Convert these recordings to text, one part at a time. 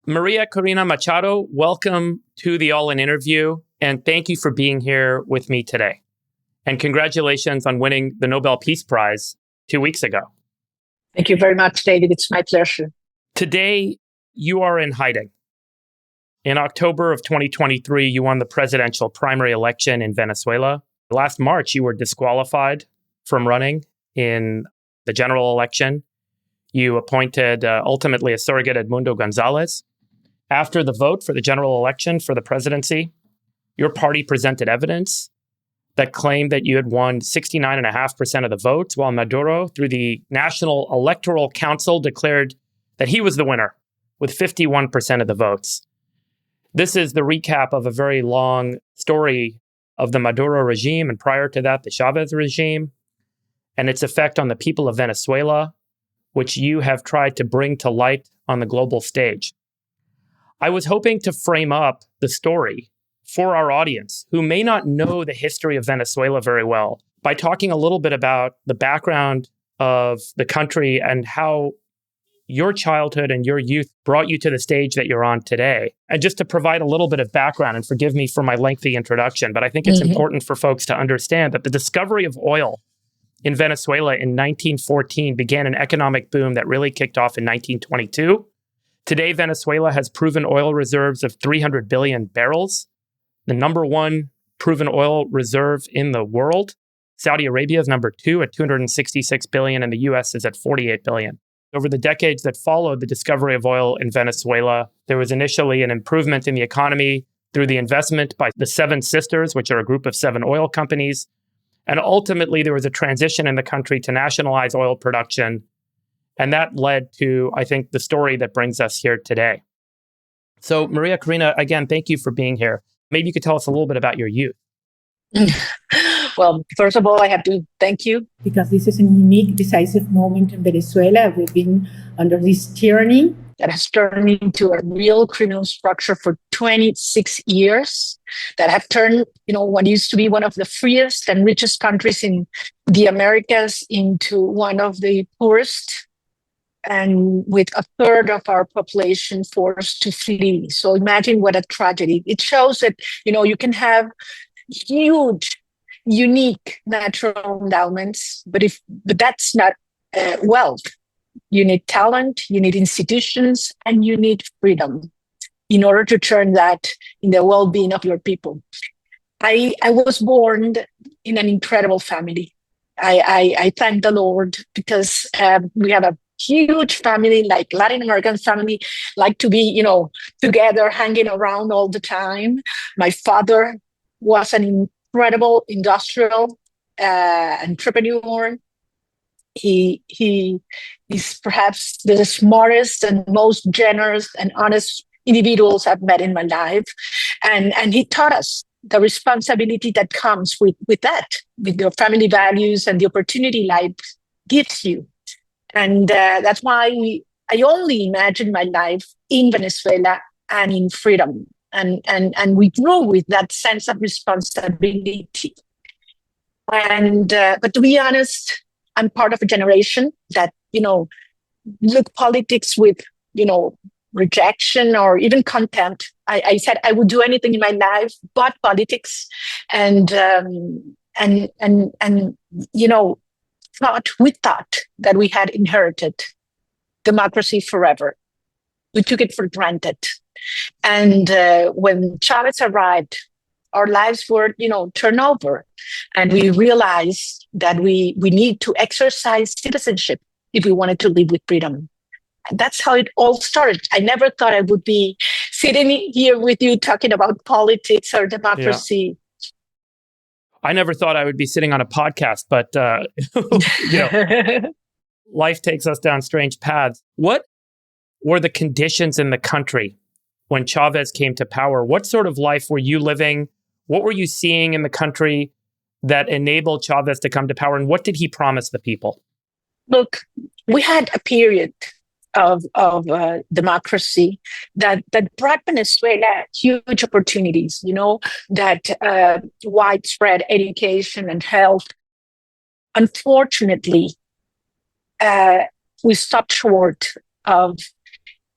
María Corina Machado, welcome to the All In interview, and thank you for being here with me today. And congratulations on winning the Nobel Peace Prize 2 weeks ago. Thank you very much, David. It's my pleasure. Today, you are in hiding. In October of 2023, you won the presidential primary election in Venezuela. Last March, you were disqualified from running in the general election. You appointed ultimately a surrogate, Edmundo Gonzalez. After the vote for the general election for the presidency, your party presented evidence that claimed that you had won 69.5% of the votes, while Maduro, through the National Electoral Council, declared that he was the winner with 51% of the votes. This is the recap of a very long story of the Maduro regime, and prior to that, the Chavez regime, and its effect on the people of Venezuela, which you have tried to bring to light on the global stage. I was hoping to frame up the story for our audience who may not know the history of Venezuela very well by talking a little bit about the background of the country and how your childhood and your youth brought you to the stage that you're on today. And just to provide a little bit of background, and forgive me for my lengthy introduction, but I think it's important for folks to understand that the discovery of oil in Venezuela in 1914 began an economic boom that really kicked off in 1922. Today, Venezuela has proven oil reserves of 300 billion barrels, the number one proven oil reserve in the world. Saudi Arabia is number two at 266 billion, and the US is at 48 billion. Over the decades that followed the discovery of oil in Venezuela, there was initially an improvement in the economy through the investment by the Seven Sisters, which are a group of 7 oil companies. And ultimately, there was a transition in the country to nationalize oil production. And that led to, I think, the story that brings us here today. So, María Corina, again, thank you for being here. Maybe you could tell us a little bit about your youth. Well, first of all, I have to thank you. Because this is a unique, decisive moment in Venezuela. We've been under this tyranny that has turned into a real criminal structure for 26 years, that have turned, what used to be one of the freest and richest countries in the Americas into one of the poorest, and with a third of our population forced to flee. So imagine what a tragedy. It shows that, you can have huge, unique natural endowments, but that's not wealth. You need talent, you need institutions, and you need freedom in order to turn that in the well-being of your people. I was born in an incredible family. I thank the Lord because we have a huge family, like Latin American family, like to be, together, hanging around all the time. My father was an incredible industrial entrepreneur. He is perhaps the smartest and most generous and honest individuals I've met in my life. And he taught us the responsibility that comes with that, with your family values and the opportunity life gives you. And that's why I only imagine my life in Venezuela and in freedom. And we grew with that sense of responsibility. And but to be honest, I'm part of a generation that, look politics with, rejection or even contempt. I said I would do anything in my life but politics. And we thought that we had inherited democracy forever. We took it for granted. And when Chavez arrived, our lives were, turned over. And we realized that we need to exercise citizenship if we wanted to live with freedom. And that's how it all started. I never thought I would be sitting here with you talking about politics or democracy. Yeah. I never thought I would be sitting on a podcast, but life takes us down strange paths. What were the conditions in the country when Chavez came to power? What sort of life were you living? What were you seeing in the country that enabled Chavez to come to power? And what did he promise the people? Look, we had a period of democracy that brought Venezuela huge opportunities, that widespread education and health. Unfortunately, we stopped short of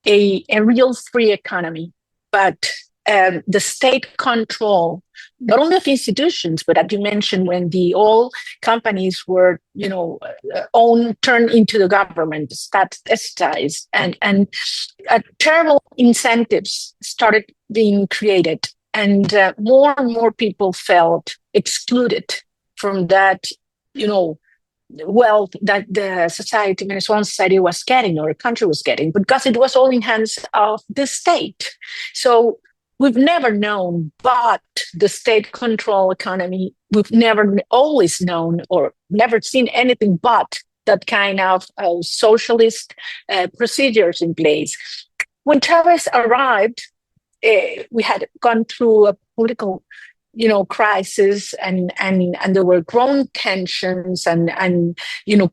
a real free economy, but the state control, not only of institutions, but as you mentioned, when the oil companies were, turned into the government, statized, and terrible incentives started being created, and more and more people felt excluded from that, wealth that the Venezuelan society was getting, or the country was getting, because it was all in hands of the state. So we've never known but the state control economy. We've never always known or never seen anything but that kind of socialist procedures in place. When Chavez arrived, we had gone through a political crisis, and there were growing tensions and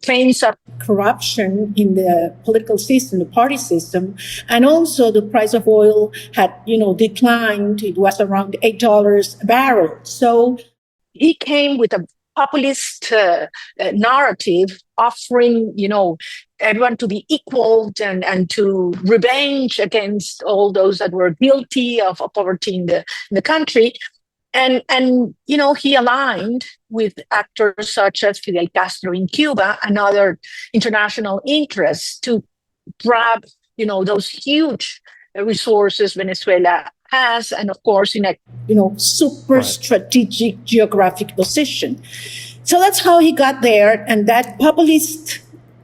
claims of corruption in the political system, the party system, and also the price of oil had declined. It was around $8 a barrel. So he came with a populist narrative, offering everyone to be equal and to revenge against all those that were guilty of poverty in the country. And he aligned with actors such as Fidel Castro in Cuba and other international interests to grab, those huge resources Venezuela has, and of course in a super strategic geographic position. So that's how he got there, and that populist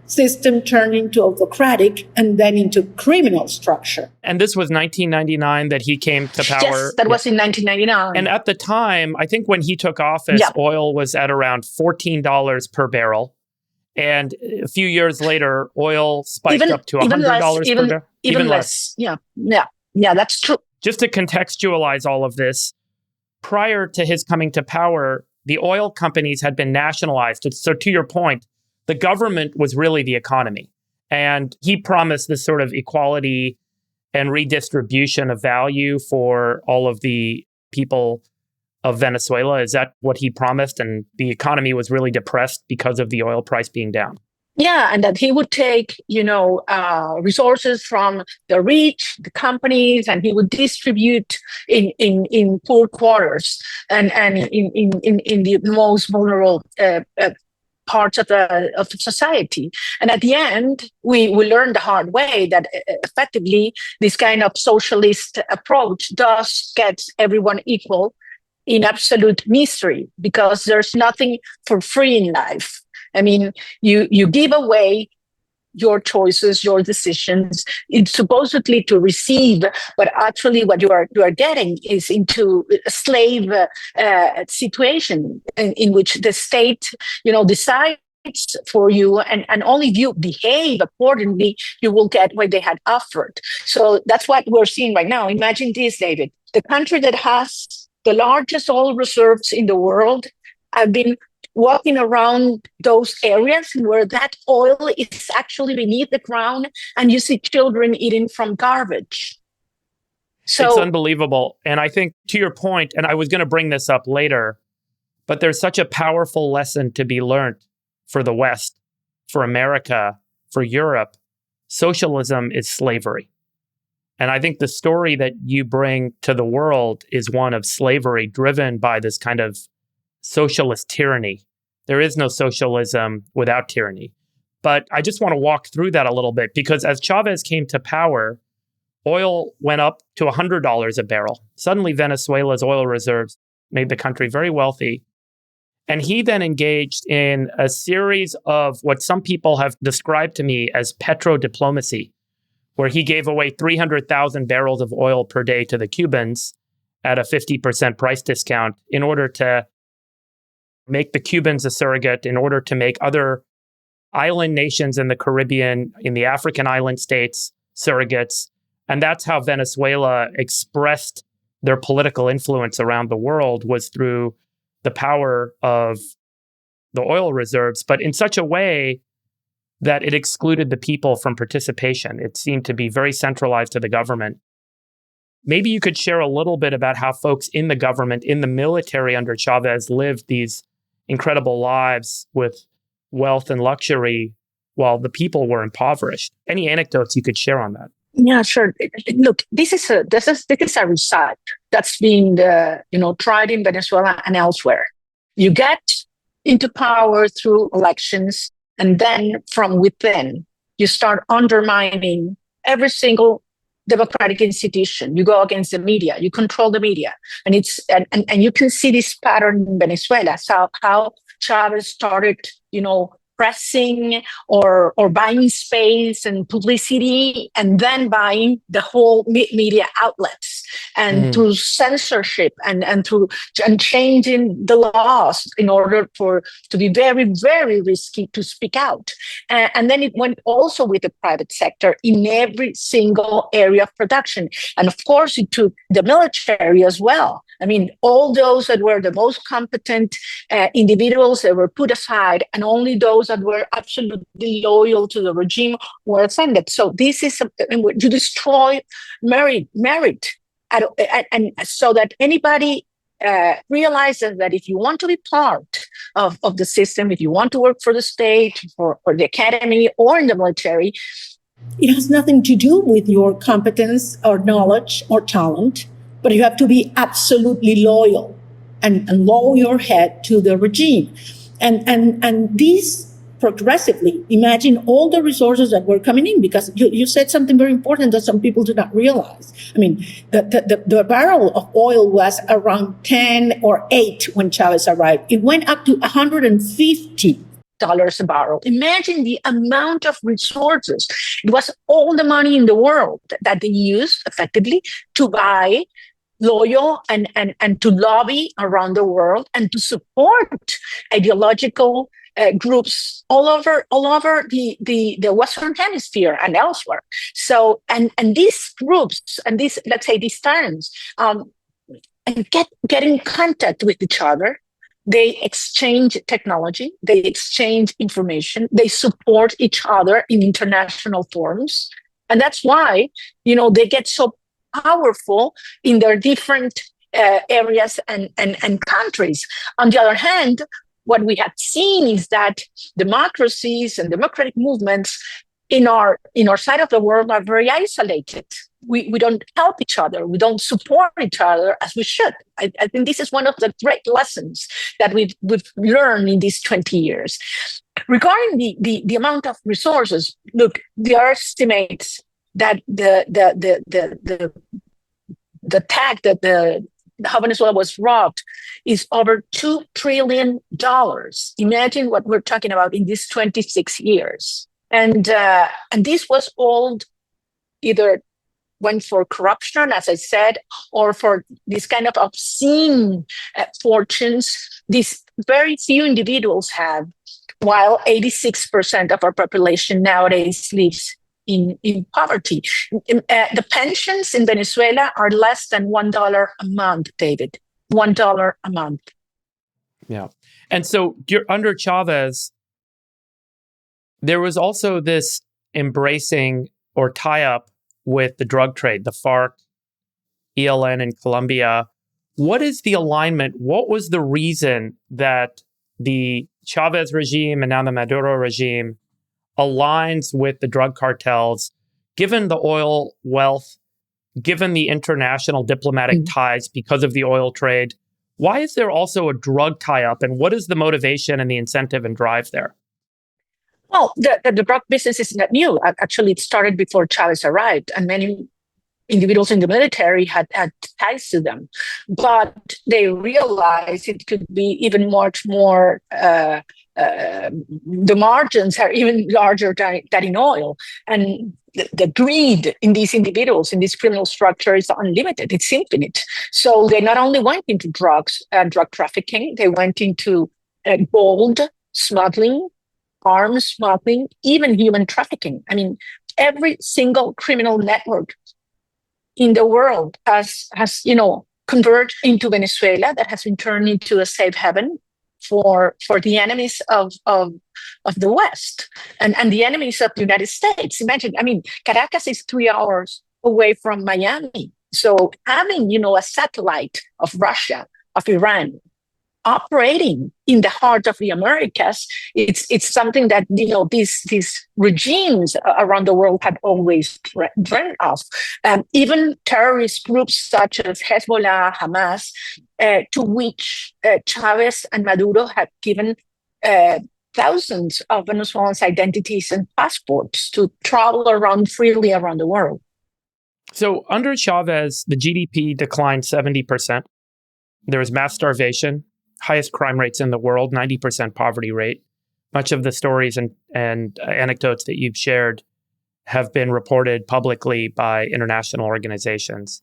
system turned into autocratic and then into criminal structure. And this was 1999 that he came to power. Yes, that was in 1999. And at the time, I think when he took office, oil was at around $14 per barrel. And a few years later, oil spiked up to $100 per barrel. Even less. Yeah, that's true. Just to contextualize all of this, prior to his coming to power, the oil companies had been nationalized. So to your point, the government was really the economy. And he promised this sort of equality and redistribution of value for all of the people of Venezuela. Is that what he promised? And the economy was really depressed because of the oil price being down. Yeah, and that he would take, resources from the rich, the companies, and he would distribute in poor quarters and in the most vulnerable parts of the society. And at the end, we learned the hard way that effectively this kind of socialist approach does get everyone equal in absolute misery, because there's nothing for free in life. I mean, you give away your choices, your decisions. It's supposedly to receive, but actually what you are getting is into a slave situation in which the state, decides for you, and only if you behave accordingly, you will get what they had offered. So that's what we're seeing right now. Imagine this, David. The country that has the largest oil reserves in the world have been walking around those areas where that oil is actually beneath the ground, and you see children eating from garbage. So it's unbelievable. And I think, to your point, and I was going to bring this up later, but there's such a powerful lesson to be learned for the West, for America, for Europe. Socialism is slavery. And I think the story that you bring to the world is one of slavery driven by this kind of socialist tyranny. There is no socialism without tyranny. But I just want to walk through that a little bit, because as Chavez came to power, oil went up to $100 a barrel. Suddenly, Venezuela's oil reserves made the country very wealthy. And he then engaged in a series of what some people have described to me as petrodiplomacy, where he gave away 300,000 barrels of oil per day to the Cubans at a 50% price discount in order to make the Cubans a surrogate, in order to make other island nations in the Caribbean, in the African island states, surrogates. And that's how Venezuela expressed their political influence around the world, was through the power of the oil reserves, but in such a way that it excluded the people from participation. It seemed to be very centralized to the government. Maybe you could share a little bit about how folks in the government, in the military under Chavez, lived these incredible lives with wealth and luxury while the people were impoverished. Any anecdotes you could share on that? Yeah, sure. Look, this is a research that's been tried in Venezuela and elsewhere. You get into power through elections, and then from within, you start undermining every single democratic institution. You go against the media, you control the media, and you can see this pattern in Venezuela. So how Chavez started, pressing or buying space and publicity, and then buying the whole media outlets, and through censorship and changing the laws in order to be very, very risky to speak out. And then it went also with the private sector in every single area of production. And of course, it took the military as well. I mean, all those that were the most competent individuals that were put aside, and only those that were absolutely loyal to the regime were offended. So this is you destroy merit, and so that anybody realizes that if you want to be part of the system, if you want to work for the state, or the academy, or in the military, it has nothing to do with your competence or knowledge or talent, but you have to be absolutely loyal and lower your head to the regime. And these progressively, imagine all the resources that were coming in, because you said something very important that some people do not realize. I mean, the barrel of oil was around 10 or 8 when Chavez arrived. It went up to $150 a barrel. Imagine the amount of resources. It was all the money in the world that they used effectively to buy loyal and to lobby around the world and to support ideological groups all over the Western Hemisphere and elsewhere. So and these groups and these, let's say, these terms get in contact with each other. They exchange technology, they exchange information, they support each other in international forums. And that's why, they get so powerful in their different areas and countries. On the other hand, what we have seen is that democracies and democratic movements in our side of the world are very isolated. We don't help each other. We don't support each other as we should. I think this is one of the great lessons that we've learned in these 20 years. Regarding the amount of resources, look, there are estimates that the tag that how Venezuela was robbed is over $2 trillion. Imagine what we're talking about in these 26 years. And this was all either went for corruption, as I said, or for this kind of obscene fortunes these very few individuals have, while 86% of our population nowadays lives in poverty. The pensions in Venezuela are less than $1 a month, David. $1 a month. Yeah. And so you're under Chavez, there was also this embracing or tie-up with the drug trade, the FARC, ELN in Colombia. What is the alignment? What was the reason that the Chavez regime and now the Maduro regime aligns with the drug cartels, given the oil wealth, given the international diplomatic ties because of the oil trade? Why is there also a drug tie-up, and what is the motivation and the incentive and drive there? Well, the drug business is not new. Actually, it started before Chavez arrived, and many individuals in the military had ties to them. But they realized it could be even much more, the margins are even larger than in oil. And the greed in these individuals, in this criminal structure, is unlimited. It's infinite. So they not only went into drugs and drug trafficking, they went into gold smuggling, arms smuggling, even human trafficking. I mean, every single criminal network in the world has converged into Venezuela, that has been turned into a safe haven for the enemies of the West and the enemies of the United States. Imagine, I mean, Caracas is 3 hours away from Miami. So having, a satellite of Russia, of Iran, operating in the heart of the Americas. It's something that these regimes around the world had always dreamt of. Even terrorist groups such as Hezbollah, Hamas, to which Chavez and Maduro have given thousands of Venezuelans identities and passports to travel around freely around the world. So under Chavez, the GDP declined 70%. There was mass starvation, highest crime rates in the world, 90% poverty rate. Much of the stories and anecdotes that you've shared have been reported publicly by international organizations.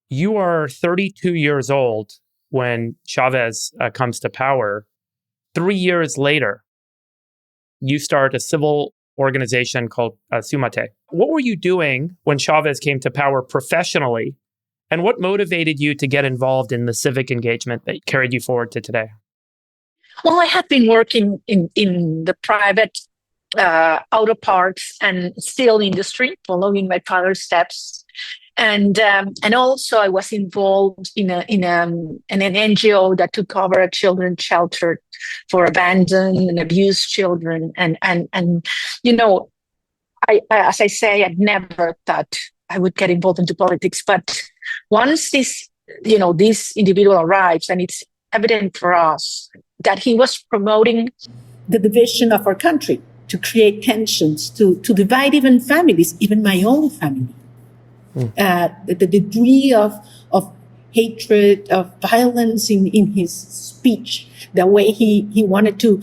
You are 32 years old when Chavez comes to power. 3 years later, you start a civil organization called Sumate. What were you doing when Chavez came to power professionally? And what motivated you to get involved in the civic engagement that carried you forward to today? Well, I had been working in the private auto parts and steel industry, following my father's steps. And also I was involved in an NGO that took over a children's shelter for abandoned and abused children. And I as I say, I never thought I would get involved into politics. But once this individual arrives, and it's evident for us that he was promoting the division of our country, to create tensions, to divide even families, even my own family. The degree of hatred, of violence in his speech, the way he wanted to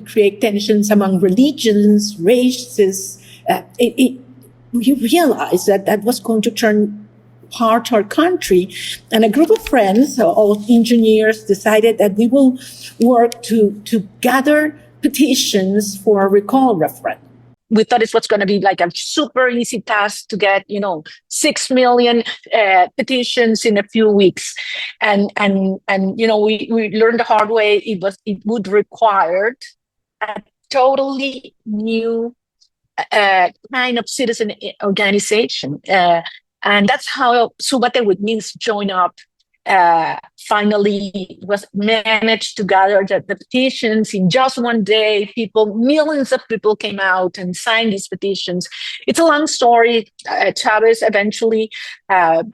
create tensions among religions, races, we realized that was going to turn apart our country. And a group of friends, all engineers, decided that we will work to gather petitions for a recall referendum. We thought it was going to be like a super easy task to get, 6 million petitions in a few weeks, and we learned the hard way. It would require a totally new kind of citizen organization, and that's how Sumate, which means join up, finally was managed to gather the petitions in just one day. Millions of people came out and signed these petitions. It's a long story. Chavez eventually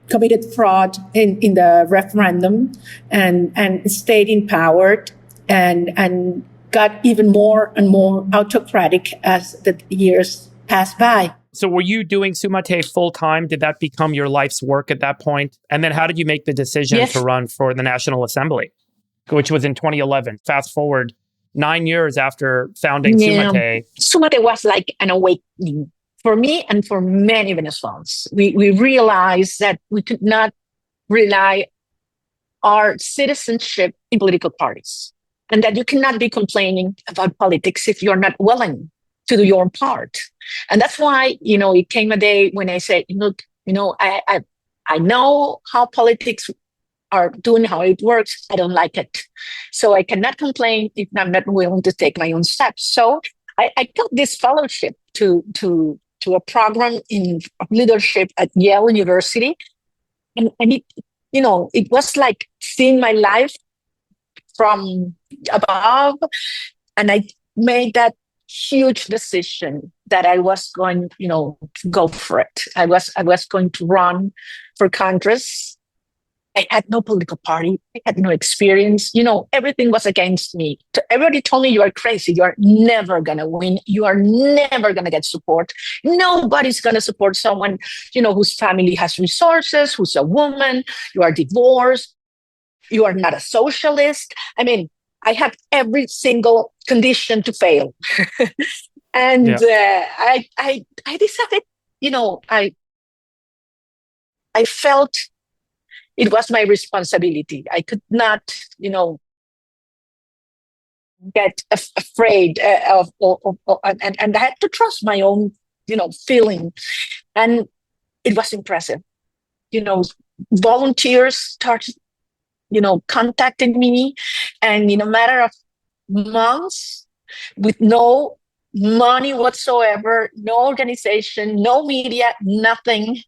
committed fraud in the referendum and stayed in power and got even more and more autocratic as the years passed by. So were you doing Sumate full time? Did that become your life's work at that point? And then how did you make the decision to run for the National Assembly, which was in 2011? Fast forward 9 years after founding Sumate. Sumate was like an awakening for me and for many Venezuelans. We realized that we could not rely our citizenship in political parties, and that you cannot be complaining about politics if you're not willing to do your part. And that's why, it came a day when I said, look, I know how politics are doing, how it works. I don't like it. So I cannot complain if I'm not willing to take my own steps. So I took this fellowship to a program in leadership at Yale University. And it was like seeing my life from above. And I made that huge decision that I was going, to go for it. I was going to run for Congress. I had no political party. I had no experience. Everything was against me. Everybody told me, you are crazy. You are never going to win. You are never going to get support. Nobody's going to support someone, whose family has resources, who's a woman. You are divorced. You are not a socialist. I mean, I had every single condition to fail. And I decided, I felt it was my responsibility. I could not, get afraid of and I had to trust my own, feeling. And it was impressive. Volunteers started, contacting me, and in a matter of months, with no money whatsoever, no organization, no media, nothing,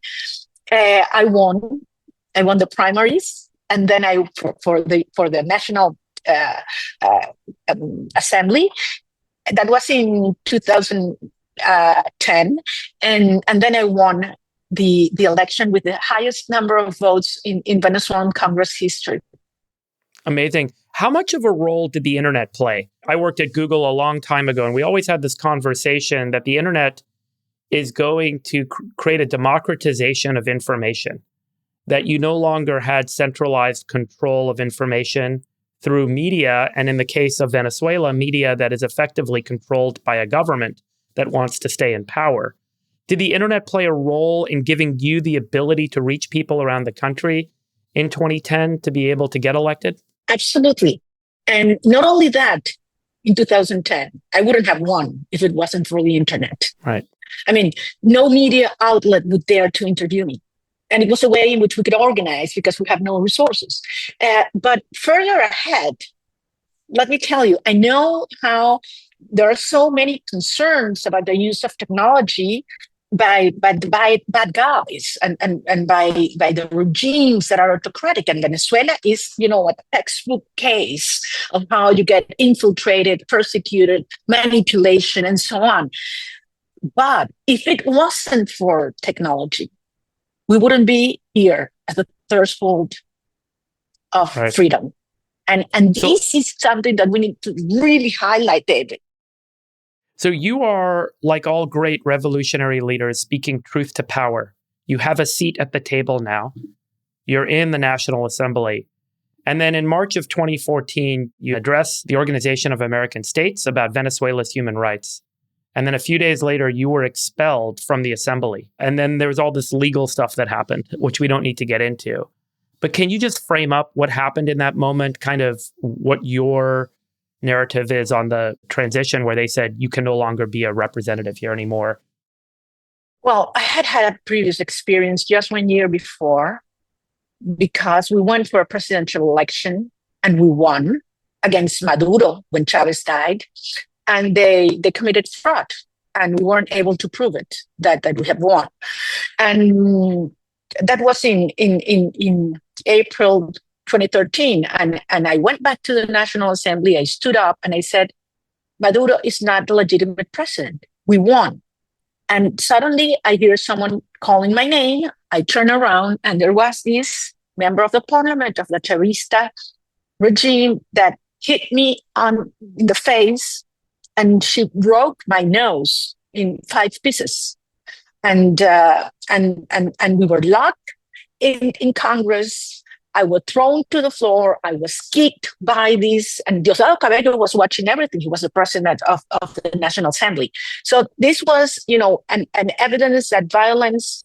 I won the primaries. and then I for the National Assembly. That was in 2010, and then I won the election with the highest number of votes in Venezuelan Congress history. Amazing. How much of a role did the internet play? I worked at Google a long time ago, and we always had this conversation that the internet is going to create a democratization of information, that you no longer had centralized control of information through media, and in the case of Venezuela, media that is effectively controlled by a government that wants to stay in power. Did the internet play a role in giving you the ability to reach people around the country in 2010 to be able to get elected? Absolutely. And not only that, in 2010, I wouldn't have won if it wasn't for the internet. Right. I mean, no media outlet would dare to interview me. And it was a way in which we could organize because we have no resources. But further ahead, let me tell you, I know how there are so many concerns about the use of technology by bad guys and by the regimes that are autocratic. And Venezuela is, a textbook case of how you get infiltrated, persecuted, manipulation, and so on. But if it wasn't for technology, we wouldn't be here at the threshold of freedom. And this is something that we need to really highlight, David. So you are, like all great revolutionary leaders, speaking truth to power. You have a seat at the table now. You're in the National Assembly. And then in March of 2014, you address the Organization of American States about Venezuela's human rights. And then a few days later, you were expelled from the assembly. And then there was all this legal stuff that happened, which we don't need to get into. But can you just frame up what happened in that moment, kind of what your narrative is on the transition where they said you can no longer be a representative here anymore? Well, I had a previous experience just 1 year before, because we went for a presidential election and we won against Maduro when Chavez died. And they committed fraud, and we weren't able to prove it that we have won. And that was in April 2013. And I went back to the National Assembly. I stood up and I said, Maduro is not the legitimate president. We won. And suddenly I hear someone calling my name. I turn around and there was this member of the parliament of the Chavista regime that hit me in the face. And she broke my nose in 5 pieces, and we were locked in Congress. I was thrown to the floor. I was kicked by this, and Diosdado Cabello was watching everything. He was the president of the National Assembly. So this was, an evidence that violence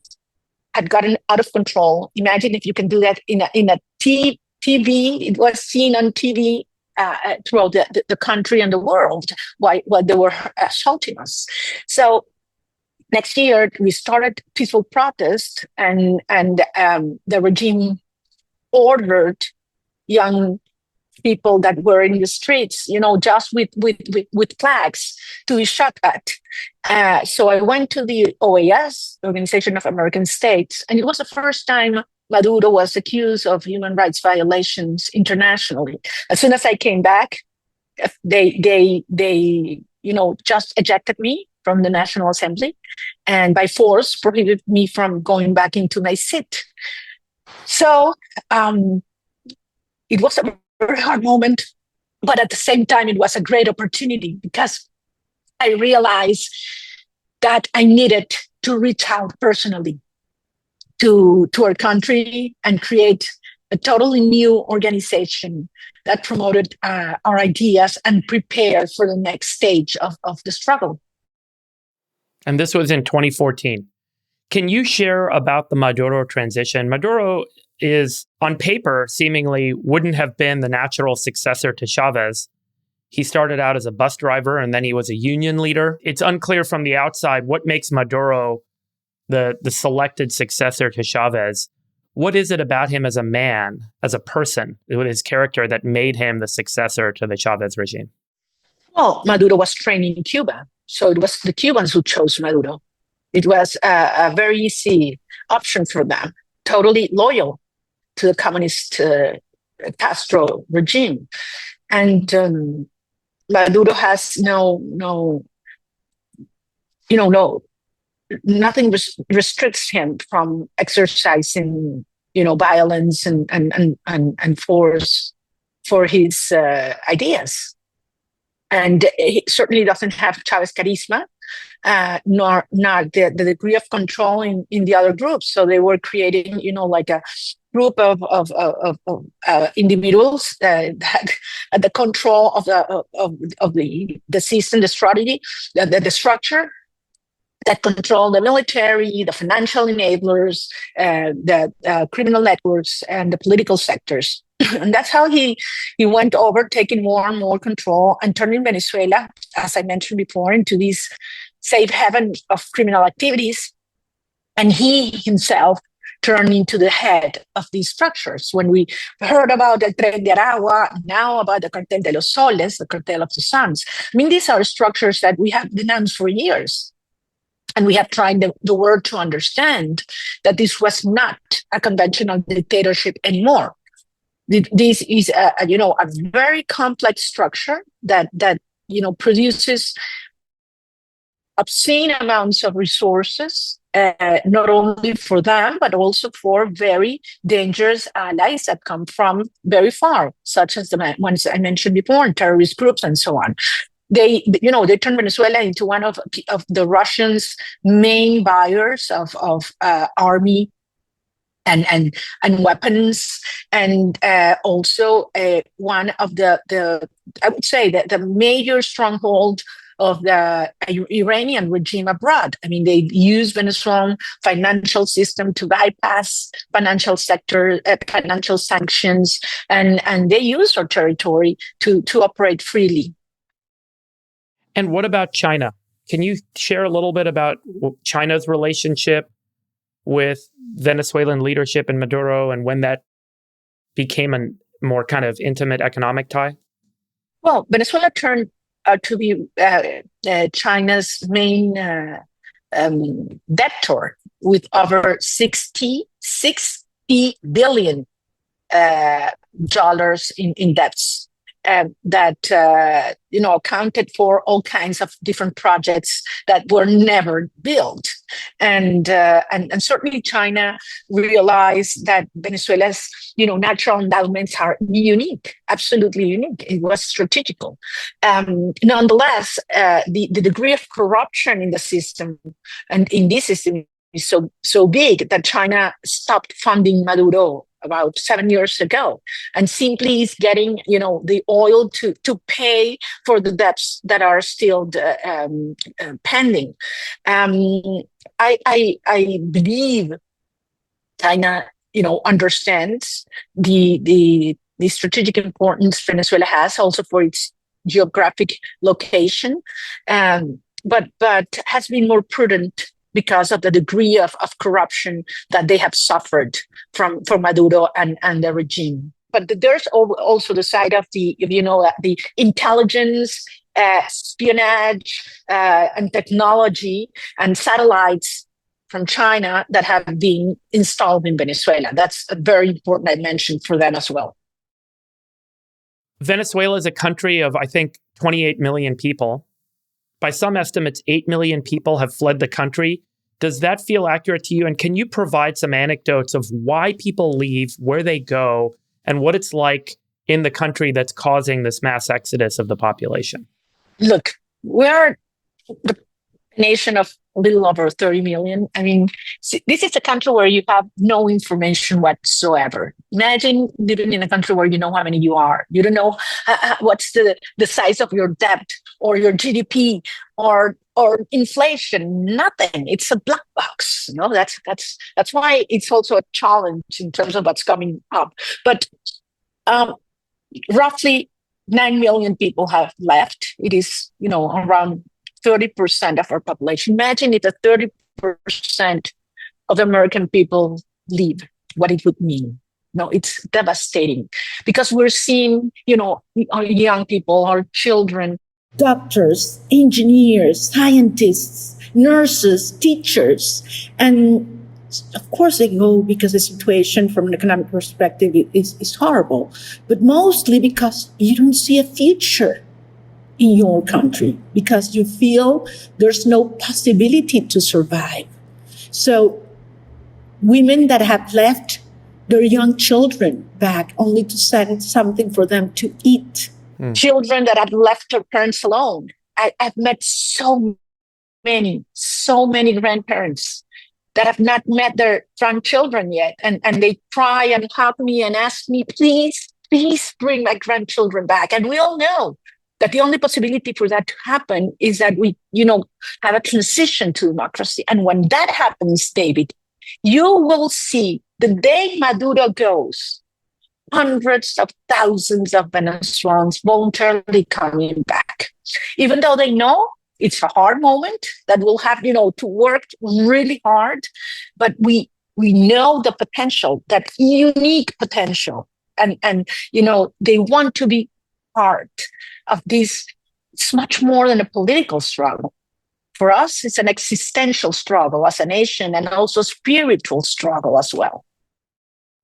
had gotten out of control. Imagine if you can do that in a TV. It was seen on TV. Throughout the country and the world while they were assaulting us. So next year we started peaceful protest, and the regime ordered young people that were in the streets, just with flags, to be shot at. So I went to the OAS, Organization of American States, and it was the first time Maduro was accused of human rights violations internationally. As soon as I came back, they just ejected me from the National Assembly, and by force prohibited me from going back into my seat. So it was a very hard moment, but at the same time, it was a great opportunity because I realized that I needed to reach out personally to our country and create a totally new organization that promoted our ideas and prepared for the next stage of the struggle. And this was in 2014. Can you share about the Maduro transition? Maduro is, on paper, seemingly wouldn't have been the natural successor to Chavez. He started out as a bus driver and then he was a union leader. It's unclear from the outside what makes Maduro the selected successor to Chavez. What is it about him as a man, as a person, with his character that made him the successor to the Chavez regime? Well, Maduro was trained in Cuba, so it was the Cubans who chose Maduro. It was a very easy option for them, totally loyal. to the communist Castro regime. And Maduro has nothing restricts him from exercising, violence and force for his ideas. And he certainly doesn't have Chavez charisma, nor the degree of control in the other groups. So they were creating, like a group of individuals that had the control of the system, the strategy, the structure, that control the military, the financial enablers, the criminal networks, and the political sectors. And that's how he went over, taking more and more control and turning Venezuela, as I mentioned before, into this safe haven of criminal activities. And he himself turned into the head of these structures. When we heard about the Tren de Aragua, now about the Cartel de los Soles, the Cartel of the Suns, I mean, these are structures that we have denounced for years. And we have tried the world to understand that this was not a conventional dictatorship anymore. This is a very complex structure that produces obscene amounts of resources, not only for them, but also for very dangerous allies that come from very far, such as the ones I mentioned before, terrorist groups and so on. They turned Venezuela into one of the Russians' main buyers of army and weapons, and also one of the I would say that the major stronghold of the Iranian regime abroad. I mean, they use Venezuelan financial system to bypass financial sector, financial sanctions, and they use our territory to operate freely. And what about China? Can you share a little bit about China's relationship with Venezuelan leadership and Maduro, and when that became a more kind of intimate economic tie? Well, Venezuela turned out to be China's main debtor, with over $60 billion dollars in debts. That accounted for all kinds of different projects that were never built, and certainly China realized that Venezuela's natural endowments are unique, absolutely unique. It was strategical. Nonetheless, the degree of corruption in the system and in this system is so big that China stopped funding Maduro about 7 years ago, and simply is getting, the oil to pay for the debts that are still pending. I believe China, understands the strategic importance Venezuela has, also for its geographic location, but has been more prudent because of the degree of corruption that they have suffered from Maduro and the regime. But there's also the side of the intelligence, espionage, and technology and satellites from China that have been installed in Venezuela. That's a very important dimension for them as well. Venezuela is a country of, I think, 28 million people. By some estimates, 8 million people have fled the country. Does that feel accurate to you? And can you provide some anecdotes of why people leave, where they go, and what it's like in the country that's causing this mass exodus of the population? Look, we're the nation of a little over 30 million. I mean, this is a country where you have no information whatsoever. Imagine living in a country where you know how many you are. You don't know what's the size of your debt or your GDP or inflation. Nothing. It's a black box. That's why it's also a challenge in terms of what's coming up. But roughly 9 million people have left. It is, around 30% of our population. Imagine if the 30% of the American people leave, what it would mean. No, it's devastating because we're seeing, our young people, our children. Doctors, engineers, scientists, nurses, teachers, and Of course they go because the situation from an economic perspective is horrible, but mostly because you don't see a future in your country, because you feel there's no possibility to survive. So women that have left their young children back only to send something for them to eat. Children that have left their parents alone. I've met so many grandparents that have not met their grandchildren yet. And they try and help me and ask me, please bring my grandchildren back. And we all know that the only possibility for that to happen is that we, have a transition to democracy. And when that happens, David, you will see the day Maduro goes, hundreds of thousands of Venezuelans voluntarily coming back, even though they know it's a hard moment that we'll have, to work really hard. But we know the potential, that unique potential. And they want to be part of this. It's much more than a political struggle. For us, it's an existential struggle as a nation, and also a spiritual struggle as well.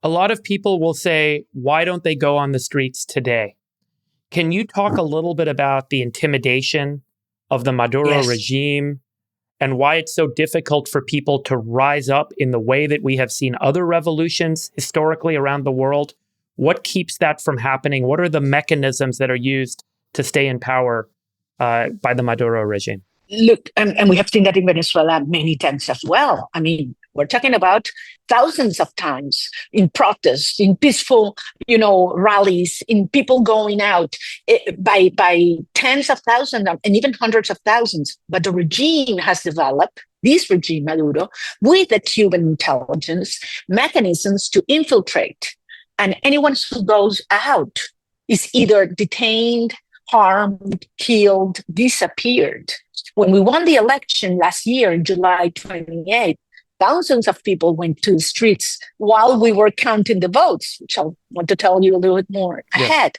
A lot of people will say, why don't they go on the streets today? Can you talk a little bit about the intimidation of the Maduro regime and why it's so difficult for people to rise up in the way that we have seen other revolutions historically around the world? What keeps that from happening? What are the mechanisms that are used to stay in power by the Maduro regime? Look, and we have seen that in Venezuela many times as well. I mean, we're talking about thousands of times in protests, in peaceful, rallies, in people going out by tens of thousands and even hundreds of thousands. But the regime has developed, this regime, Maduro, with the Cuban intelligence, mechanisms to infiltrate. And anyone who goes out is either detained, harmed, killed, disappeared. When we won the election last year, in July 28th, thousands of people went to the streets while we were counting the votes, which I want to tell you a little bit more ahead.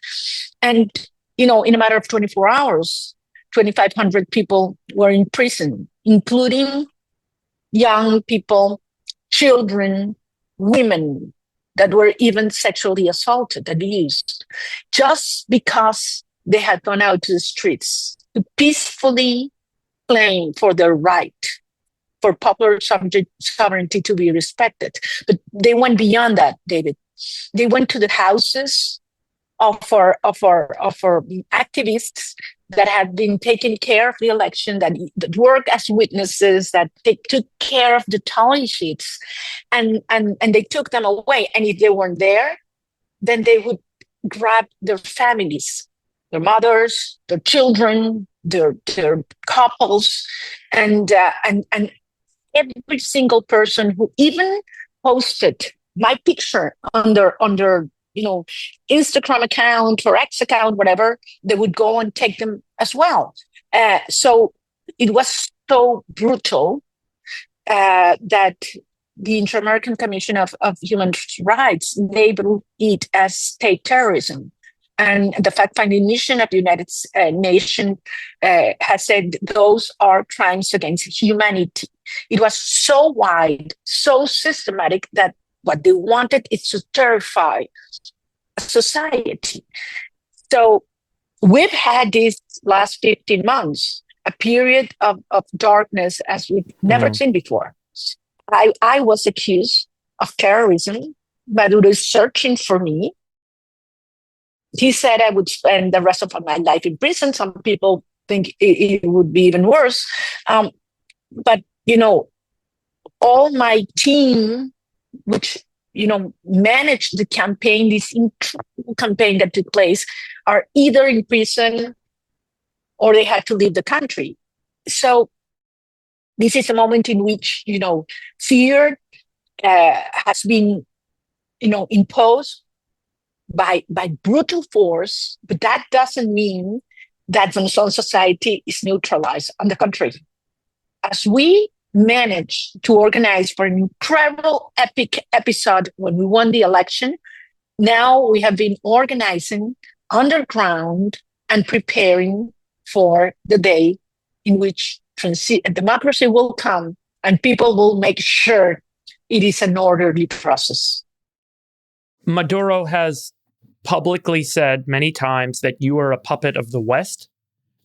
And, in a matter of 24 hours, 2,500 people were in prison, including young people, children, women that were even sexually assaulted, abused, just because they had gone out to the streets to peacefully claim for their right for popular sovereignty to be respected. But they went beyond that, David. They went to the houses of our activists that had been taking care of the election, that work as witnesses, that they took care of the tally sheets, and they took them away. And if they weren't there, then they would grab their families, their mothers, their children, their couples, and every single person who even posted my picture on their Instagram account or X account, whatever, they would go and take them as well. So it was so brutal that the Inter-American Commission of Human Rights labeled it as state terrorism. And the fact-finding mission of the United Nations has said those are crimes against humanity. It was so wide, so systematic, that what they wanted is to terrify a society. So we've had these last 15 months, a period of darkness as we've never seen before. I was accused of terrorism. Maduro is searching for me. He said I would spend the rest of my life in prison. Some people think it would be even worse. But, all my team, which, managed the campaign, this incredible campaign that took place, are either in prison or they had to leave the country. So this is a moment in which, fear has been, imposed by brutal force, but that doesn't mean that Venezuelan society is neutralized. On the contrary, as we managed to organize for an incredible epic episode when we won the election, now we have been organizing underground and preparing for the day in which democracy will come and people will make sure it is an orderly process. Maduro has publicly said many times that you are a puppet of the West,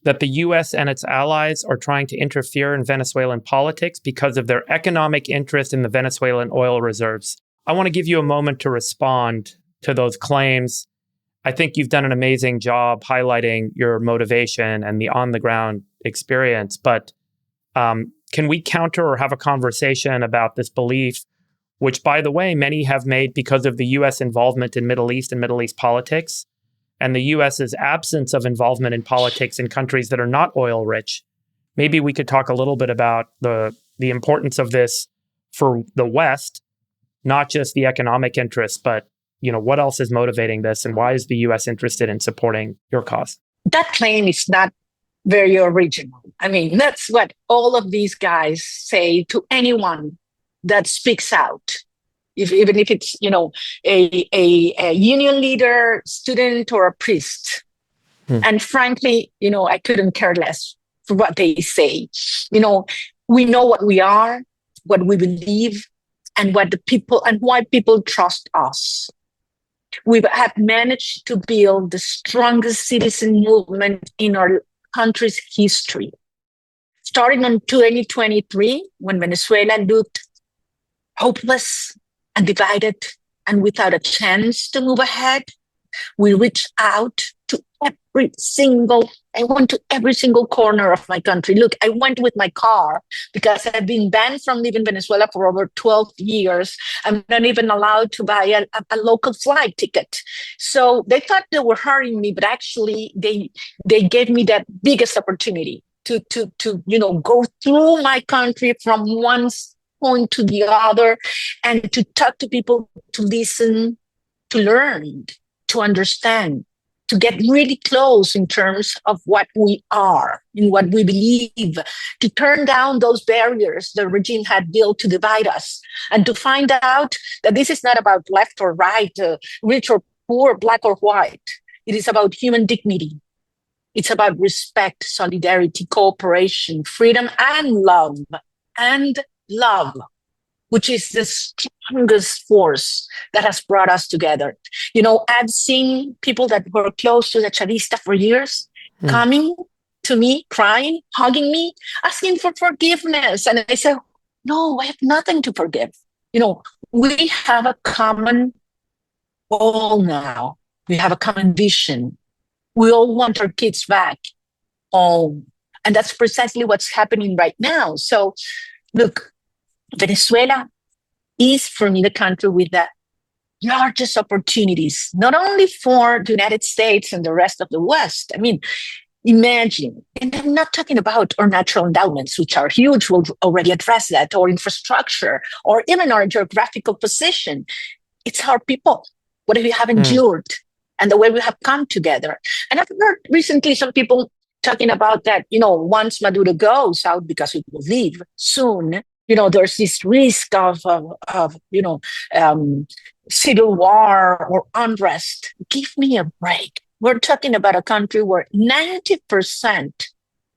that the U.S. and its allies are trying to interfere in Venezuelan politics because of their economic interest in the Venezuelan oil reserves. I want to give you a moment to respond to those claims. I think you've done an amazing job highlighting your motivation and the on-the-ground experience, but can we counter or have a conversation about this belief, which, by the way, many have made because of the U.S. involvement in Middle East and Middle East politics, and the U.S.'s absence of involvement in politics in countries that are not oil-rich? Maybe we could talk a little bit about the importance of this for the West, not just the economic interest, but what else is motivating this, and why is the U.S. interested in supporting your cause? That claim is not very original. I mean, that's what all of these guys say to anyone that speaks out. Even if it's, a union leader, student, or a priest. And frankly, I couldn't care less for what they say. We know what we are, what we believe, and what the people and why people trust us. We have managed to build the strongest citizen movement in our country's history. Starting in 2023, when Venezuela looked hopeless and divided and without a chance to move ahead, we reached out to I went to every single corner of my country. Look, I went with my car because I've been banned from leaving Venezuela for over 12 years. I'm not even allowed to buy a local flight ticket. So they thought they were hurting me, but actually they gave me that biggest opportunity to go through my country from one point to the other and to talk to people, to listen, to learn, to understand, to get really close in terms of what we are, in what we believe, to turn down those barriers the regime had built to divide us, and to find out that this is not about left or right, rich or poor, black or white. It is about human dignity. It's about respect, solidarity, cooperation, freedom, and love. And love, which is the strongest force that has brought us together. I've seen people that were close to the Chavista for years coming to me, crying, hugging me, asking for forgiveness. And I said, no, I have nothing to forgive. We have a common goal now. We have a common vision. We all want our kids back home. And that's precisely what's happening right now. So, look, Venezuela is, for me, the country with the largest opportunities, not only for the United States and the rest of the West. I mean, imagine, and I'm not talking about our natural endowments, which are huge, we'll already address that, or infrastructure, or even our geographical position. It's our people, what we have endured, and the way we have come together. And I've heard recently some people talking about that, once Maduro goes out, because he will leave soon, there's this risk of civil war or unrest. Give me a break. We're talking about a country where 90%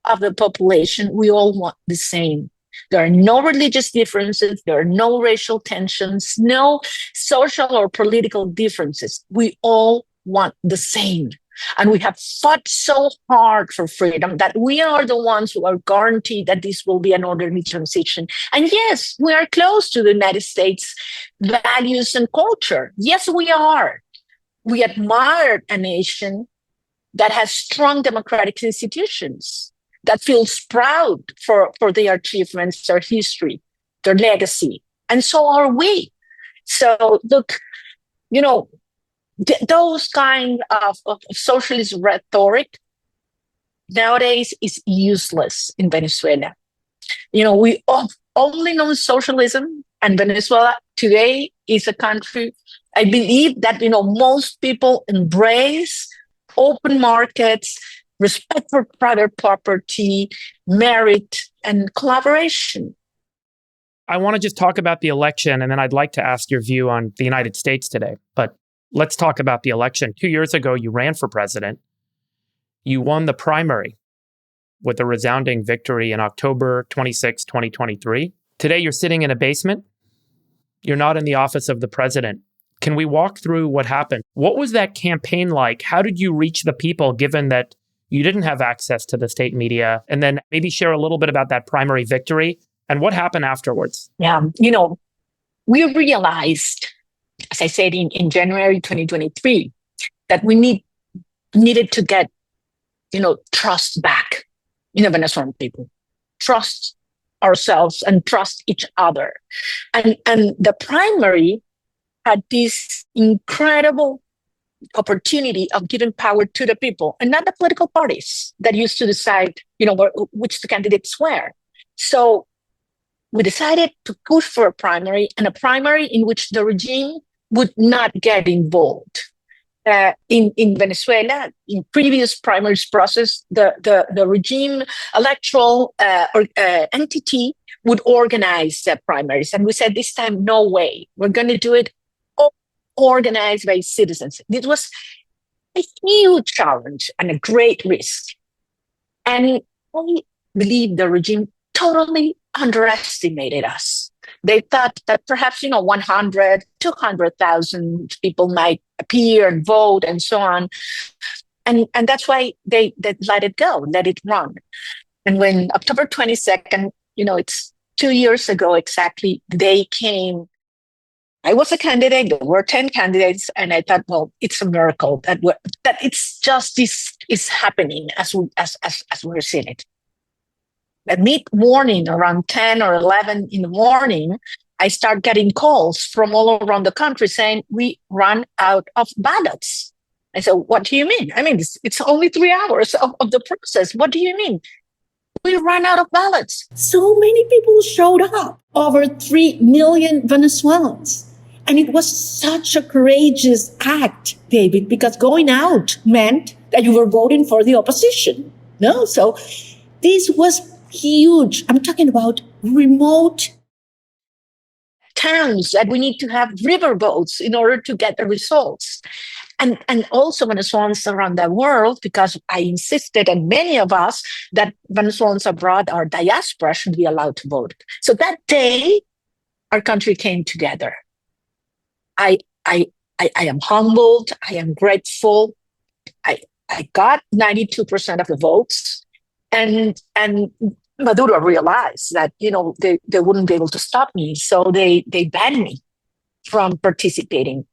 of the population, we all want the same. There are no religious differences. There are no racial tensions, no social or political differences. We all want the same. And we have fought so hard for freedom that we are the ones who are guaranteed that this will be an orderly transition. And yes, we are close to the United States values and culture. Yes, we are. We admire a nation that has strong democratic institutions, that feels proud for their achievements, their history, their legacy. And so are we. So look, those kind of socialist rhetoric nowadays is useless in Venezuela. We only know socialism, and Venezuela today is a country, I believe that, most people embrace open markets, respect for private property, merit, and collaboration. I want to just talk about the election, and then I'd like to ask your view on the United States today. But let's talk about the election. 2 years ago, you ran for president. You won the primary with a resounding victory in October 26, 2023. Today, you're sitting in a basement You're not in the office of the president. Can we walk through what happened? What was that campaign like? How did you reach the people, given that you didn't have access to the state media? And then maybe share a little bit about that primary victory and what happened afterwards. Yeah, we realized, as I said, in January 2023, that we needed to get, trust back in the Venezuelan people, trust ourselves and trust each other. And the primary had this incredible opportunity of giving power to the people and not the political parties that used to decide, which the candidates were. So we decided to push for a primary, and a primary in which the regime would not get involved. In Venezuela, in previous primaries process, the regime electoral entity would organize primaries. And we said, this time, no way. We're going to do it organized by citizens. It was a huge challenge and a great risk. And I believe the regime totally underestimated us. They thought that perhaps, 100, 200,000 people might appear and vote and so on. And that's why they let it go, let it run. And when October 22nd, it's 2 years ago exactly, they came. I was a candidate, there were 10 candidates, and I thought, well, it's a miracle that it's just this is happening as we're seeing it. At mid-morning, around 10 or 11 in the morning, I start getting calls from all around the country saying, we run out of ballots. I said, what do you mean? I mean, it's only 3 hours of the process. What do you mean? We ran out of ballots. So many people showed up, over 3 million Venezuelans. And it was such a courageous act, David, because going out meant that you were voting for the opposition. No, so this was huge. I'm talking about remote towns that we need to have river boats in order to get the results. And also Venezuelans around the world, because I insisted, and many of us, that Venezuelans abroad, our diaspora, should be allowed to vote. So that day, our country came together. I am humbled. I am grateful. I got 92% of the votes. And Maduro realized that, they wouldn't be able to stop me. So they banned me from participating.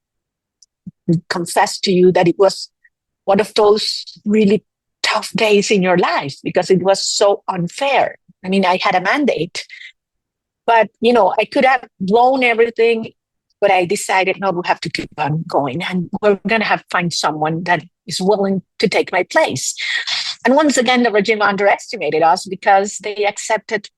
I confess to you that it was one of those really tough days in your life because it was so unfair. I mean, I had a mandate, but, I could have blown everything, but I decided, no, we have to keep on going. And we're going to find someone that is willing to take my place. And once again, the regime underestimated us because they accepted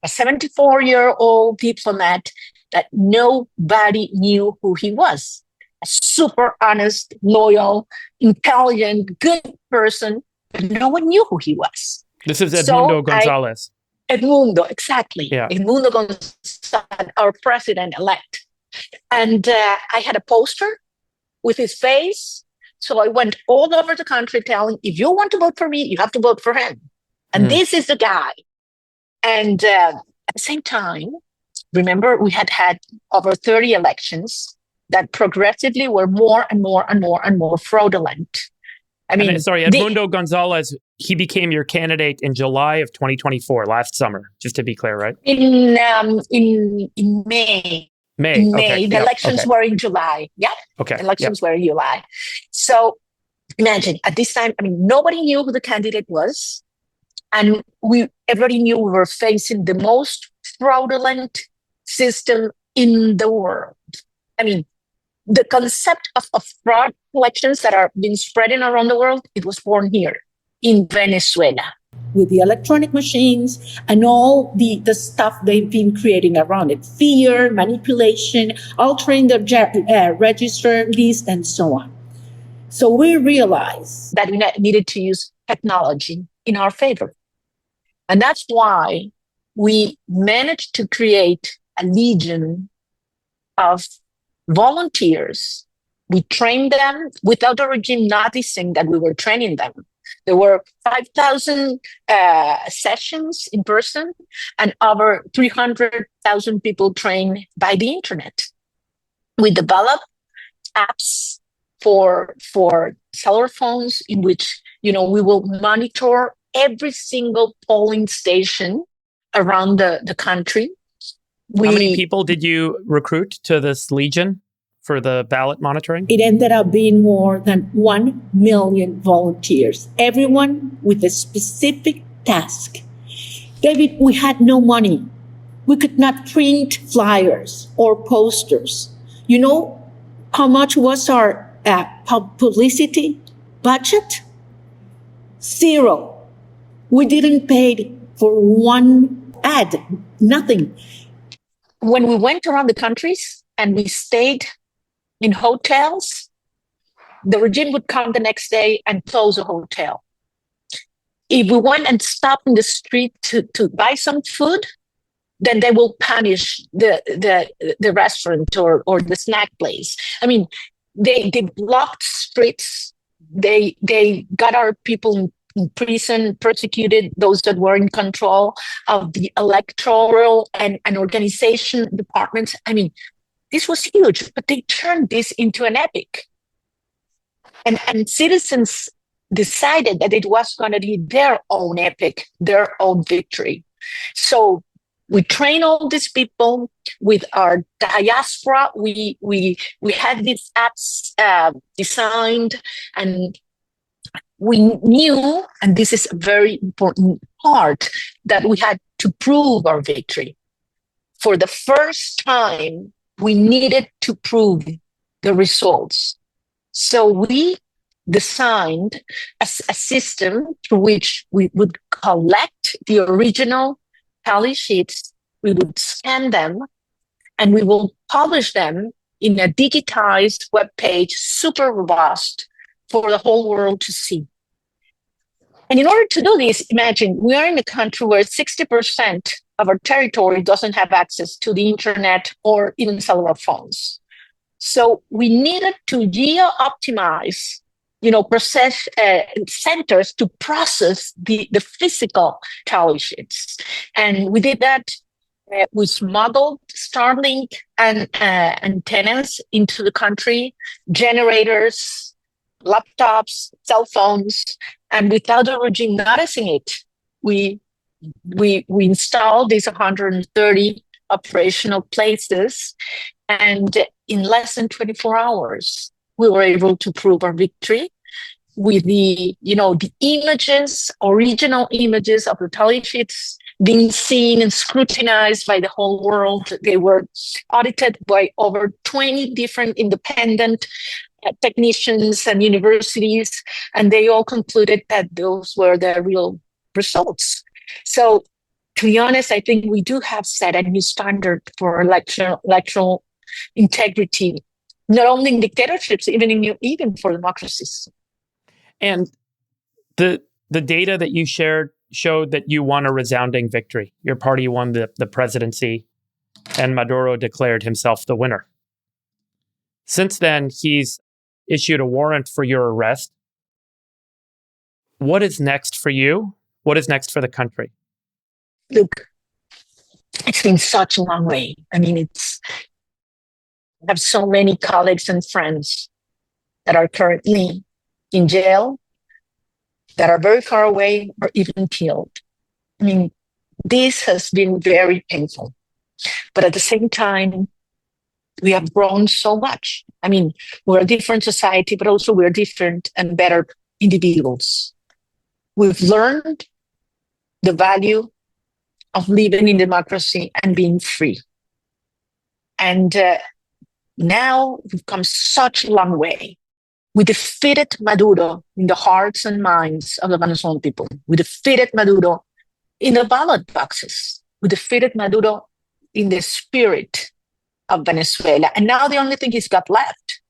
a 74-year-old diplomat that nobody knew who he was. A super honest, loyal, intelligent, good person, but no one knew who he was. This is Edmundo Gonzalez. Edmundo, exactly. Yeah. Edmundo Gonzalez, our president-elect. And I had a poster with his face. So I went all over the country telling, if you want to vote for me, you have to vote for him. And this is the guy. And at the same time, remember, we had over 30 elections that progressively were more and more and more and more fraudulent. Edmundo Gonzalez, he became your candidate in July of 2024, last summer, just to be clear, right? In May. May. Okay. The elections were in July. Yeah. Okay. Elections were in July. So imagine at this time, nobody knew who the candidate was. And everybody knew we were facing the most fraudulent system in the world. The concept of fraud elections that are being spreading around the world, it was born here in Venezuela. With the electronic machines and all the stuff they've been creating around it. Fear, manipulation, altering the register list, and so on. So we realized that we needed to use technology in our favor. And that's why we managed to create a legion of volunteers. We trained them without the regime noticing that we were training them. There were 5,000 sessions in person and over 300,000 people trained by the internet. We developed apps for cellular phones in which, we will monitor every single polling station around the country. How many people did you recruit to this legion for the ballot monitoring? It ended up being more than 1 million volunteers, everyone with a specific task. David, we had no money. We could not print flyers or posters. You know how much was our publicity budget? 0. We didn't pay for one ad, nothing. When we went around the countries and we stayed in hotels, the regime would come the next day and close a hotel. If we went and stopped in the street to buy some food, then they will punish the restaurant or the snack place. I mean, they blocked streets. They got our people in prison, persecuted those that were in control of the electoral and organization departments. I mean, this was huge, but they turned this into an epic. And citizens decided that it was going to be their own epic, their own victory. So we train all these people with our diaspora. We had these apps designed, and we knew, and this is a very important part, that we had to prove our victory. For the first time, we needed to prove the results. So we designed a system through which we would collect the original tally sheets, we would scan them, and we will publish them in a digitized web page, super robust, for the whole world to see. And in order to do this, imagine we are in a country where 60% of our territory doesn't have access to the internet or even cellular phones. So we needed to geo-optimize, process centers to process the physical tally sheets. And we did that. We smuggled Starlink and antennas into the country, generators, laptops, cell phones, and without the regime noticing it, we installed these 130 operational places, and in less than 24 hours, we were able to prove our victory with the images, original images of the tally sheets being seen and scrutinized by the whole world. They were audited by over 20 different independent technicians and universities, and they all concluded that those were the real results. So, to be honest, I think we do have set a new standard for electoral integrity, not only in dictatorships, even for democracies. And the data that you shared showed that you won a resounding victory. Your party won the presidency, and Maduro declared himself the winner. Since then, he's issued a warrant for your arrest. What is next for you? What is next for the country? Look, it's been such a long way. I mean, I have so many colleagues and friends that are currently in jail, that are very far away, or even killed. I mean, this has been very painful. But at the same time, we have grown so much. I mean, we're a different society, but also we're different and better individuals. We've learned the value of living in democracy and being free. And now we've come such a long way. We defeated Maduro in the hearts and minds of the Venezuelan people. We defeated Maduro in the ballot boxes. We defeated Maduro in the spirit of Venezuela. And now the only thing he's got left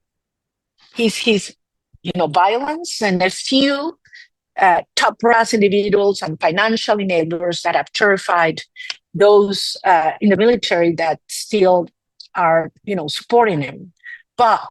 is his, violence and a few top brass individuals and financial enablers that have terrified those in the military that still are, supporting him. But,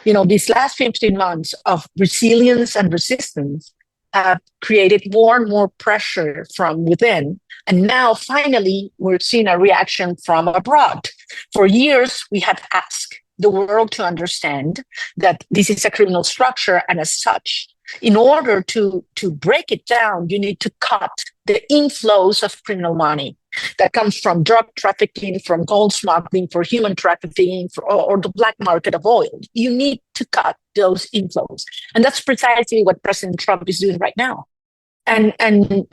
these last 15 months of resilience and resistance have created more and more pressure from within. And now, finally, we're seeing a reaction from abroad. For years, we have asked the world to understand that this is a criminal structure, and as such, in order to break it down, you need to cut the inflows of criminal money that comes from drug trafficking, from gold smuggling, for human trafficking, or the black market of oil. You need to cut those inflows. And that's precisely what President Trump is doing right now. And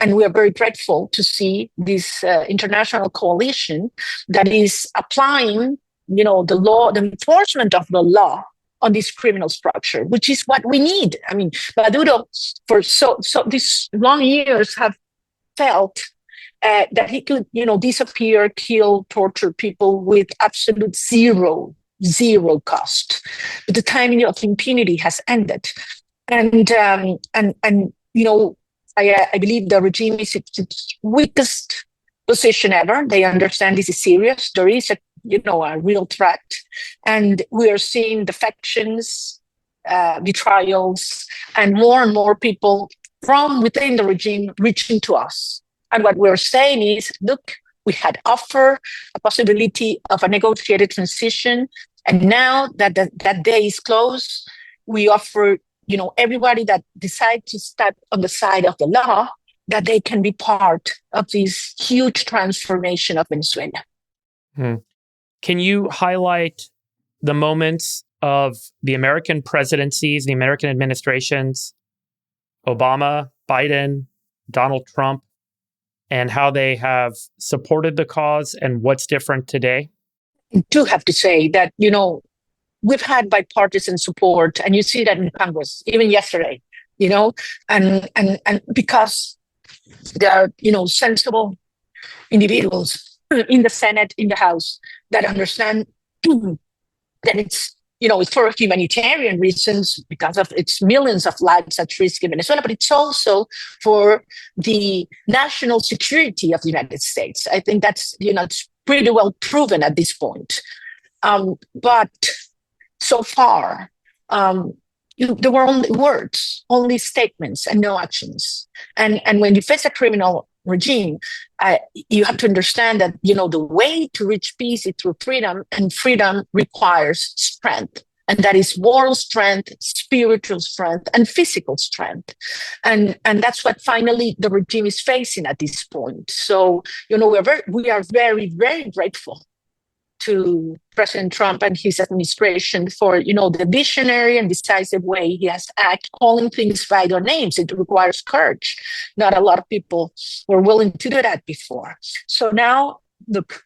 we are very grateful to see this international coalition that is applying, the law, the enforcement of the law on this criminal structure, which is what we need. I mean, Maduro, for so these long years, have felt that he could, disappear, kill, torture people with absolute zero cost. But the time of impunity has ended, and I believe the regime is its weakest position ever. They understand this is serious. There is a real threat, and we are seeing defections, betrayals, and more people from within the regime reaching to us. And what we're saying is, look, we had offered a possibility of a negotiated transition, and now that that day is close, we offer, everybody that decides to step on the side of the law, that they can be part of this huge transformation of Venezuela. Can you highlight the moments of the American presidencies, the American administrations, Obama, Biden, Donald Trump, and how they have supported the cause and what's different today? I do have to say that, we've had bipartisan support, and you see that in Congress, even yesterday, and because there are, sensible individuals in the Senate, in the House, that understand that it's for humanitarian reasons, because of its millions of lives at risk in Venezuela, but it's also for the national security of the United States. I think that's, it's pretty well proven at this point. But so far, there were only words, only statements, and no actions. And when you face a criminal regime, you have to understand that, the way to reach peace is through freedom, and freedom requires strength. And that is moral strength, spiritual strength, and physical strength. And that's what finally the regime is facing at this point. So, we are very, very grateful to President Trump and his administration for, the visionary and decisive way he has acted, calling things by their names. It requires courage. Not a lot of people were willing to do that before. So now, look,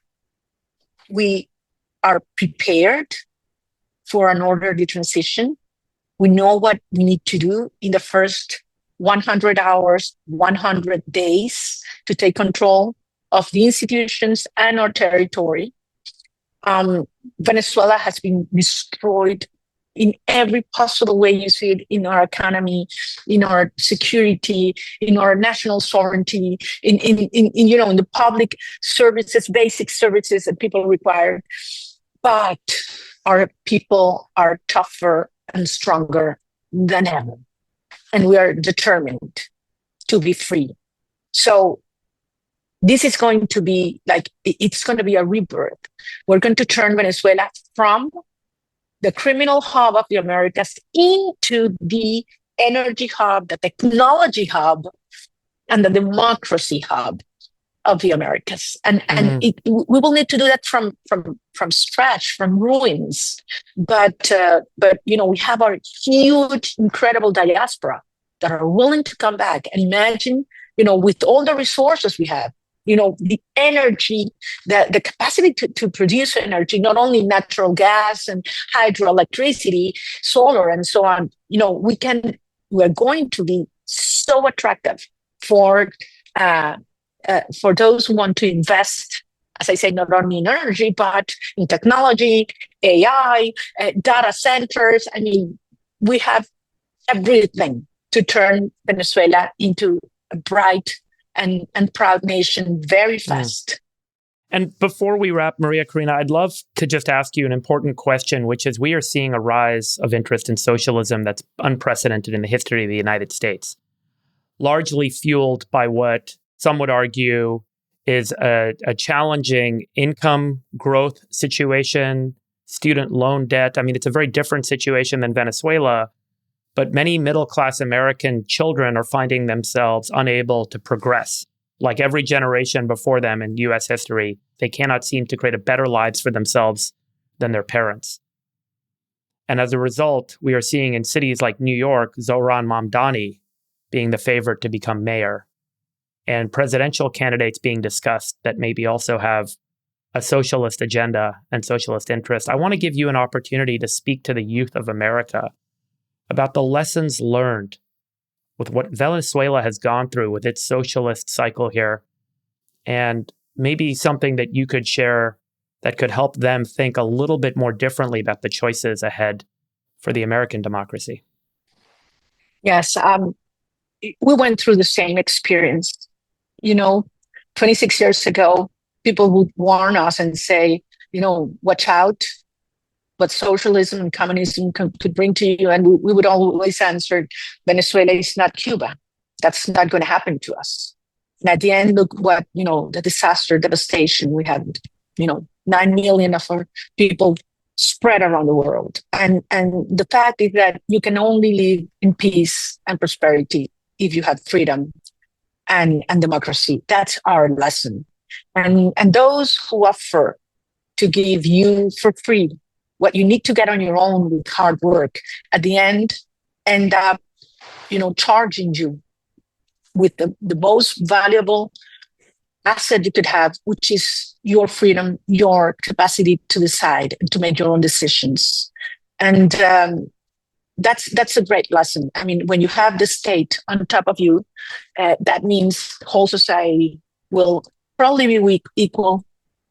we are prepared for an orderly transition. We know what we need to do in the first 100 hours, 100 days to take control of the institutions and our territory. Venezuela has been destroyed in every possible way. You see it in our economy, in our security, in our national sovereignty, in the public services, basic services that people require. But our people are tougher and stronger than ever, and we are determined to be free. So this is going to be it's going to be a rebirth. We're going to turn Venezuela from the criminal hub of the Americas into the energy hub, the technology hub, and the democracy hub of the Americas. And we will need to do that from scratch, from ruins. But we have our huge, incredible diaspora that are willing to come back and imagine, with all the resources we have, the energy, the capacity to produce energy, not only natural gas and hydroelectricity, solar, and so on. We're going to be so attractive for those who want to invest, as I say, not only in energy, but in technology, AI, data centers. I mean, we have everything to turn Venezuela into a bright and proud nation very fast. And before we wrap, María Corina, I'd love to just ask you an important question, which is we are seeing a rise of interest in socialism that's unprecedented in the history of the United States, largely fueled by what some would argue is a challenging income growth situation, student loan debt. I mean, it's a very different situation than Venezuela, but many middle-class American children are finding themselves unable to progress. Like every generation before them in US history, they cannot seem to create a better lives for themselves than their parents. And as a result, we are seeing in cities like New York, Zohran Mamdani being the favorite to become mayor, and presidential candidates being discussed that maybe also have a socialist agenda and socialist interest. I want to give you an opportunity to speak to the youth of America about the lessons learned with what Venezuela has gone through with its socialist cycle here, and maybe something that you could share that could help them think a little bit more differently about the choices ahead for the American democracy. Yes, we went through the same experience. 26 years ago, people would warn us and say, watch out what socialism and communism could bring to you. And we would always answer, Venezuela is not Cuba. That's not going to happen to us. And at the end, look what, the disaster, devastation. We had, 9 million of our people spread around the world. And the fact is that you can only live in peace and prosperity if you have freedom and democracy. That's our lesson. And those who offer to give you for free what you need to get on your own with hard work, at the end up, charging you with the most valuable asset you could have, which is your freedom, your capacity to decide and to make your own decisions. And that's a great lesson. I mean, when you have the state on top of you, that means the whole society will probably be equal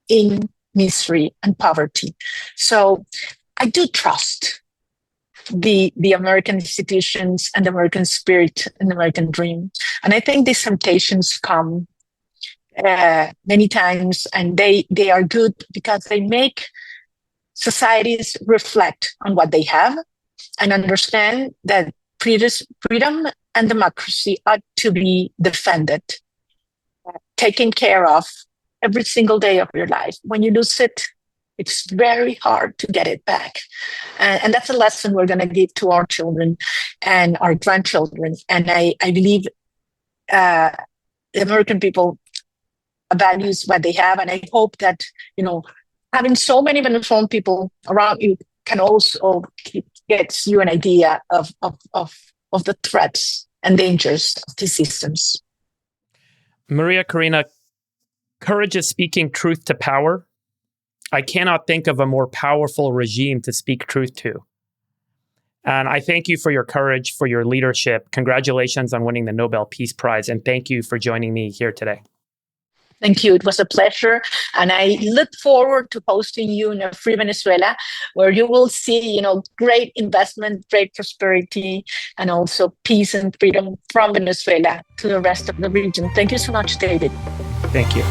in misery and poverty. So I do trust the American institutions and the American spirit and the American dream. And I think these temptations come many times, and they are good because they make societies reflect on what they have and understand that freedom and democracy ought to be defended, taken care of every single day of your life. When you lose it, it's very hard to get it back. And that's a lesson we're going to give to our children and our grandchildren. And I believe the American people values what they have. And I hope that, having so many Venezuelan people around you can also get you an idea of the threats and dangers of these systems. María Corina, courage is speaking truth to power. I cannot think of a more powerful regime to speak truth to. And I thank you for your courage, for your leadership. Congratulations on winning the Nobel Peace Prize. And thank you for joining me here today. Thank you. It was a pleasure. And I look forward to hosting you in a free Venezuela, where you will see, great investment, great prosperity, and also peace and freedom from Venezuela to the rest of the region. Thank you so much, David. Thank you.